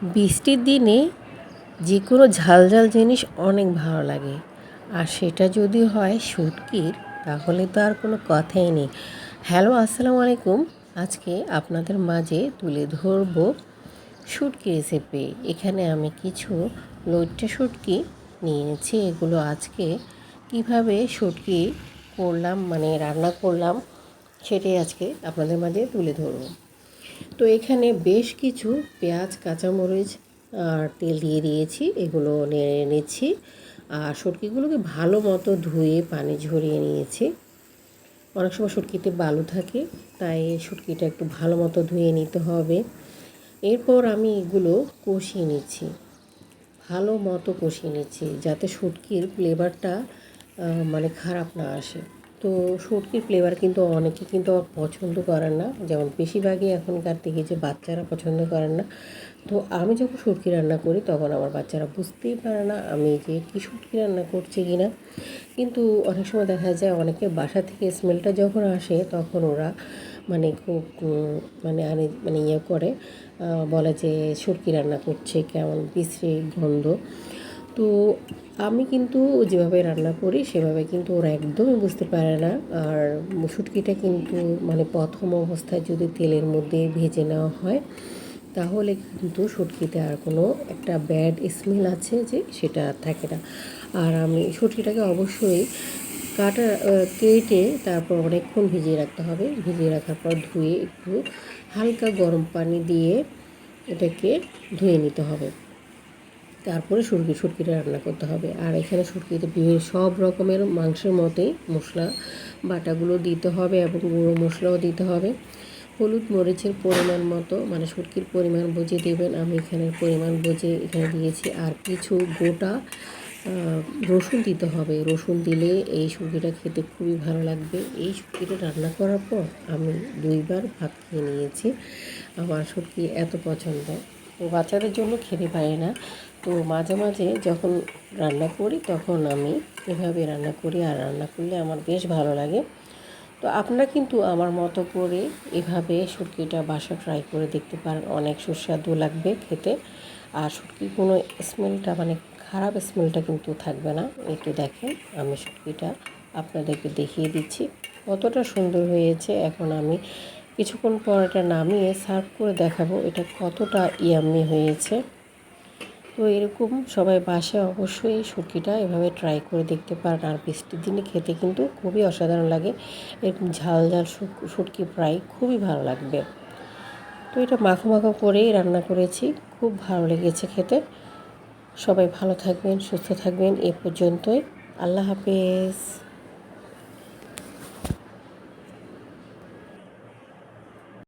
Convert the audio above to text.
বৃষ্টির দিনে যে কোনো ঝাল জিনিস অনেক ভালো লাগে। আর সেটা যদি হয় শুটকির, তাহলে তো আর কোনো কথাই নেই। হ্যালো, আসসালামু আলাইকুম। আজকে আপনাদের মাঝে তুলে ধরব শুটকি রেসিপি। এখানে আমি কিছু লইট্টা শুটকি নিয়েছি। এগুলো আজকে কিভাবে শুটকি করলাম, মানে রান্না করলাম, সেটাই আজকে আপনাদের মাঝে তুলে ধরব। তো এখানে বেশ কিছু পেঁয়াজ, কাঁচামরিচ আর তেল দিয়ে দিয়েছি। এগুলো নেড়ে নিচ্ছি। আর শুটকিগুলোকে ভালো মতো ধুয়ে পানি ঝরিয়ে নিয়েছি। অনেক সময় শুটকিতে বালু থাকে, তাই শুটকিটা একটু ভালো মতো ধুয়ে নিতে হবে। এরপর আমি এগুলো কষিয়ে নিচ্ছি, ভালো মতো কষিয়ে নিচ্ছি, যাতে শুটকির ফ্লেভারটা মানে খারাপ না আসে। তো শুটকির ফ্লেভার কিন্তু অনেকে কিন্তু পছন্দ করেন না, যেমন বেশিরভাগই এখনকার থেকে যে বাচ্চারা পছন্দ করেন না। তো আমি যখন শুটকি রান্না করি তখন আমার বাচ্চারা বুঝতেই পারে না আমি যে কী শুটকি রান্না করছি কি না। কিন্তু অনেক সময় দেখা যায় অনেকে বাসা থেকে স্মেলটা যখন আসে তখন ওরা মানে খুব মানে ইয়ে করে, বলে যে শুটকি রান্না করছে, কেমন বিশ্রী গন্ধ। তো আমি কিন্তু যেভাবে রান্না করি সেভাবে কিন্তু ওরা একদমই বুঝতে পারে না। আর শুটকিটা কিন্তু মানে প্রথম অবস্থায় যদি তেলের মধ্যে ভেজে নেওয়া হয়, তাহলে কিন্তু শুটকিতে আর কোনো একটা ব্যাড স্মেল আছে যে সেটা থাকে না। আর আমি শুটকিটাকে অবশ্যই কেটে তারপর অনেকক্ষণ ভিজিয়ে রাখতে হবে। ভিজিয়ে রাখার পর ধুয়ে একটু হালকা গরম পানি দিয়ে এটাকে ধুয়ে নিতে হবে। তারপরে শুটকিটা রান্না করতে হবে। আর এখানে শুটকিতে বিভিন্ন সব রকমের মাংসের মতোই মশলা বাটাগুলো দিতে হবে এবং গুঁড়ো মশলাও দিতে হবে। হলুদ মরিচের পরিমাণ মতো, মানে শুটকির পরিমাণ বুঝে দেবেন। আমি এখানের পরিমাণ বুঝে এখানে দিয়েছি। আর কিছু গোটা রসুন দিতে হবে। রসুন দিলে এই শুটকিটা খেতে খুবই ভালো লাগবে। এই শুটকিটা রান্না করার পর আমি 2 বার ভাত খেয়ে নিয়েছি। আমার শুটকি এত পছন্দ। তো বাচ্চাদের জন্য খেতে পারি না। তো মাঝে মাঝে যখন রান্না করি তখন আমি এভাবে রান্না করি, আর রান্না করলে আমার বেশ ভালো লাগে। তো আপনারা কিন্তু আমার মতো করে এভাবে শুটকিটা বাসায় ট্রাই করে দেখতে পারেন, অনেক সুস্বাদু লাগবে খেতে। আর শুটকির কোনো স্মেলটা, মানে খারাপ স্মেলটা কিন্তু থাকবে না। একটু দেখেন, আমি শুটকিটা আপনাদেরকে দেখিয়ে দিচ্ছি কতটা সুন্দর হয়েছে। এখন আমি কিছুক্ষণ পর এটা নামিয়ে সার্ভ করে দেখাবো এটা কতটা ইয়াম্মি হয়েছে। তো এরকম সবাই বাসায় অবশ্যই শুটকিটা এভাবে ট্রাই করে দেখতে পারেন। আর বৃষ্টির দিনে খেতে কিন্তু খুবই অসাধারণ লাগে। এরকম ঝাল শুটকি ফ্রাই খুবই ভালো লাগবে। তো এটা মাখো মাখো করেই রান্না করেছি, খুব ভালো লেগেছে খেতে। সবাই ভালো থাকবেন, সুস্থ থাকবেন। এ পর্যন্তই। আল্লাহ হাফেজ।